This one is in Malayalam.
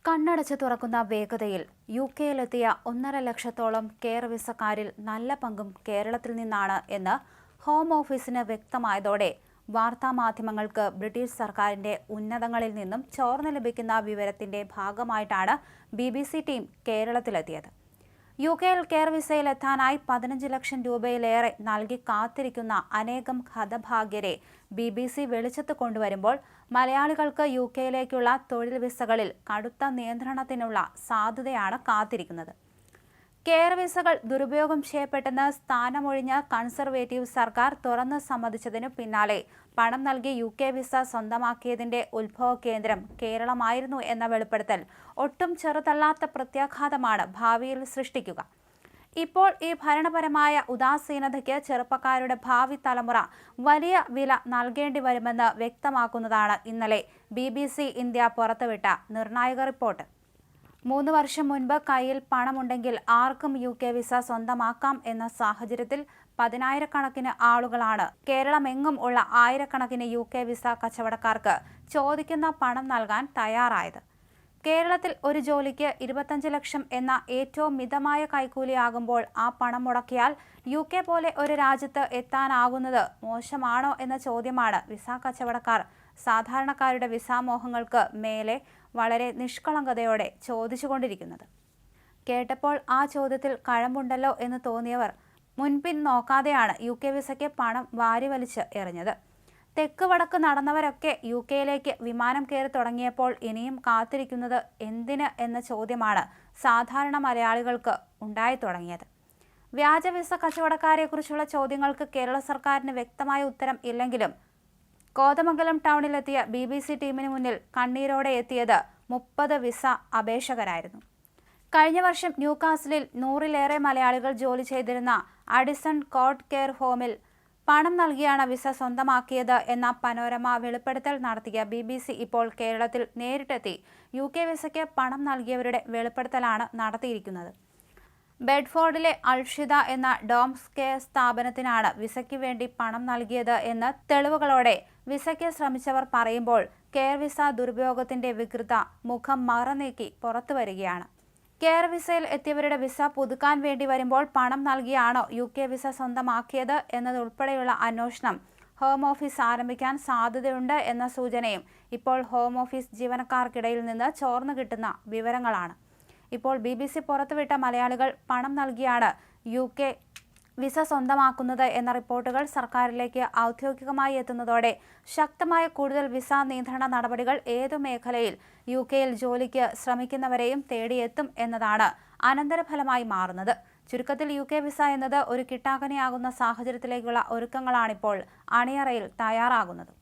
കണ്ണടച്ച് തുറക്കുന്ന വേഗതയിൽ യുകെയിലെത്തിയ 1.5 ലക്ഷത്തോളം കെയർ വിസക്കാരിൽ നല്ല പങ്കും കേരളത്തിൽ നിന്നാണ് എന്ന് ഹോം ഓഫീസിന് വ്യക്തമായതോടെ വാർത്താമാധ്യമങ്ങൾക്ക് ബ്രിട്ടീഷ് സർക്കാരിന്റെ ഉന്നതങ്ങളിൽ നിന്നും ചോർന്നു ലഭിക്കുന്ന വിവരത്തിന്റെ ഭാഗമായിട്ടാണ് BBC ടീം കേരളത്തിലെത്തിയത്. യുകെയിൽ കെയർ വിസയിലെത്താനായി 15 ലക്ഷം രൂപയിലേറെ നൽകി കാത്തിരിക്കുന്ന അനേകം ഹതഭാഗ്യരെ BBC വെളിച്ചത്ത് കൊണ്ടുവരുമ്പോൾ മലയാളികൾക്ക് യുകെയിലേക്കുള്ള തൊഴിൽ വിസകളിൽ കടുത്ത നിയന്ത്രണത്തിനുള്ള സാധ്യതയാണ് കാത്തിരിക്കുന്നത്. കെയർ വിസകൾ ദുരുപയോഗം ചെയ്യപ്പെട്ടെന്ന് സ്ഥാനമൊഴിഞ്ഞ കൺസർവേറ്റീവ് സർക്കാർ തുറന്ന് സമ്മതിച്ചതിനു പിന്നാലെ പണം നൽകി UK വിസ സ്വന്തമാക്കിയതിന്റെ ഉത്ഭവ കേന്ദ്രം കേരളമായിരുന്നു എന്ന വെളിപ്പെടുത്തൽ ഒട്ടും ചെറുതല്ലാത്ത പ്രത്യാഘാതമാണ് ഭാവിയിൽ സൃഷ്ടിക്കുക. ഇപ്പോൾ ഈ ഭരണപരമായ ഉദാസീനതയ്ക്ക് ചെറുപ്പക്കാരുടെ ഭാവി തലമുറ വലിയ വില നൽകേണ്ടി വരുമെന്ന് വ്യക്തമാക്കുന്നതാണ് ഇന്നലെ BBC ഇന്ത്യ പുറത്തുവിട്ട നിർണായക റിപ്പോർട്ട്. 3 വർഷം മുൻപ് കയ്യിൽ പണമുണ്ടെങ്കിൽ ആർക്കും UK വിസ സ്വന്തമാക്കാം എന്ന സാഹചര്യത്തിൽ പതിനായിരക്കണക്കിന് ആളുകളാണ് കേരളമെങ്ങും ഉള്ള ആയിരക്കണക്കിന് UK വിസ കച്ചവടക്കാർക്ക് ചോദിക്കുന്ന പണം നൽകാൻ തയ്യാറായത്. കേരളത്തിൽ ഒരു ജോലിക്ക് 25 ലക്ഷം എന്ന ഏറ്റവും മിതമായ കൈക്കൂലിയാകുമ്പോൾ ആ പണം മുടക്കിയാൽ UK പോലെ ഒരു രാജ്യത്ത് എത്താനാകുന്നത് മോശമാണോ എന്ന ചോദ്യമാണ് വിസ കച്ചവടക്കാർ സാധാരണക്കാരുടെ വിസാമോഹങ്ങൾക്ക് മേലെ വളരെ നിഷ്കളങ്കതയോടെ ചോദിച്ചുകൊണ്ടിരിക്കുന്നത്. കേട്ടപ്പോൾ ആ ചോദ്യത്തിൽ കഴമ്പുണ്ടല്ലോ എന്ന് തോന്നിയവർ മുൻപിൻ നോക്കാതെയാണ് UK വിസയ്ക്ക് പണം വാരിവലിച്ച് എറിഞ്ഞത്. തെക്ക് വടക്ക് നടന്നവരൊക്കെ UKയിലേക്ക് വിമാനം കയറി തുടങ്ങിയപ്പോൾ ഇനിയും കാത്തിരിക്കുന്നത് എന്തിന് എന്ന ചോദ്യമാണ് സാധാരണ മലയാളികൾക്ക് ഉണ്ടായി തുടങ്ങിയത്. വ്യാജ വിസ കച്ചവടക്കാരെക്കുറിച്ചുള്ള ചോദ്യങ്ങൾക്ക് കേരള സർക്കാരിന് വ്യക്തമായ ഉത്തരം ഇല്ലെങ്കിലും കോതമംഗലം ടൗണിലെത്തിയ BBC ടീമിന് മുന്നിൽ കണ്ണീരോടെ എത്തിയത് 30 വിസ അപേക്ഷകരായിരുന്നു. കഴിഞ്ഞ വർഷം ന്യൂകാസിലിൽ 100-ലേറെ മലയാളികൾ ജോലി ചെയ്തിരുന്ന അഡിസൺ കോട്ട് കെയർ ഹോമിൽ പണം നൽകിയാണ് വിസ സ്വന്തമാക്കിയത് എന്ന പനോരമ വെളിപ്പെടുത്തൽ നടത്തിയ BBC ഇപ്പോൾ കേരളത്തിൽ നേരിട്ടെത്തി UK വിസയ്ക്ക് പണം നൽകിയവരുടെ വെളിപ്പെടുത്തലാണ് നടത്തിയിരിക്കുന്നത്. ബെഡ്ഫോർഡിലെ അൽഷിദ എന്ന ഡോംസ് കെയർ സ്ഥാപനത്തിനാണ് വിസയ്ക്ക് വേണ്ടി പണം നൽകിയത് എന്ന് തെളിവുകളോടെ വിസയ്ക്ക് ശ്രമിച്ചവർ പറയുമ്പോൾ കെയർ വിസ ദുരുപയോഗത്തിന്റെ വികൃത മുഖം മറനീക്കി പുറത്തു വരികയാണ്. കെയർ വിസയിൽ എത്തിയവരുടെ വിസ പുതുക്കാൻ വേണ്ടി വരുമ്പോൾ പണം നൽകിയാണോ UK വിസ സ്വന്തമാക്കിയത് എന്നതുൾപ്പെടെയുള്ള അന്വേഷണം ഹോം ഓഫീസ് ആരംഭിക്കാൻ സാധ്യതയുണ്ട് എന്ന സൂചനയും ഇപ്പോൾ ഹോം ഓഫീസ് ജീവനക്കാർക്കിടയിൽ നിന്ന് ചോർന്നു കിട്ടുന്ന വിവരങ്ങളാണ്. ഇപ്പോൾ BBC പുറത്തുവിട്ട മലയാളികൾ പണം നൽകിയാണ് UK വിസ സ്വന്തമാക്കുന്നത് എന്ന റിപ്പോർട്ടുകൾ സർക്കാരിലേക്ക് ഔദ്യോഗികമായി എത്തുന്നതോടെ ശക്തമായ കൂടുതൽ വിസ നിയന്ത്രണ നടപടികൾ ഏതു മേഖലയിൽ UKയിൽ ജോലിക്ക് ശ്രമിക്കുന്നവരെയും തേടിയെത്തും എന്നതാണ് അനന്തരഫലമായി മാറുന്നത്. ചുരുക്കത്തിൽ UK വിസ എന്നത് ഒരു കിട്ടാക്കനിയാകുന്ന സാഹചര്യത്തിലേക്കുള്ള ഒരുക്കങ്ങളാണിപ്പോൾ അണിയറയിൽ തയ്യാറാകുന്നത്.